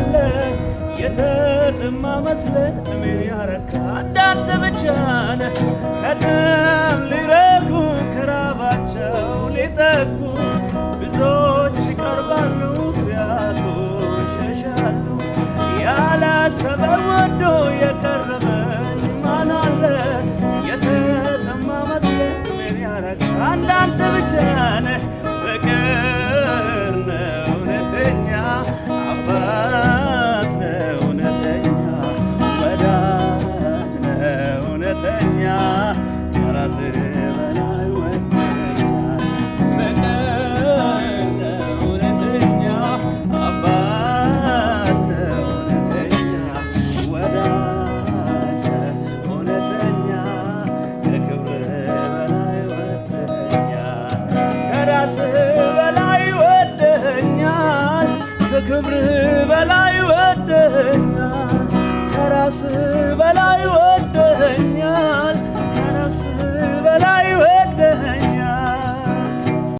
አለ የተጠማ መስለህ እኔን ያረካ እንዳንተ ብቻ ነህ። ከጥም ሊረኩ ከራባቸው ሊጠግቡ ብዙዎች ይቀርባሉ ሲያጡ ይሸሻሉ። ያለ ሰበብ ወዶ የቀረበኝ ማን አለ የተጠማ መስለህ እኔን ያረካ እንዳንተ ብቻ ነህ። ፍቅር ነው እውነተኛ አባት ነው እውነተኛ ወዳጅ ነው እውነተኛ ከራስህ በላይ ወደኛል። ፍቅር ነው እውነተኛ አባት ነው እውነተኛ ወዳጅ ነው እውነተኛ ከክብርህ በላይ ወደኛል። ከራስህ በላይ ወደኛል። ከክብርህ በላይ ወደኛል። ከራስህ በላይ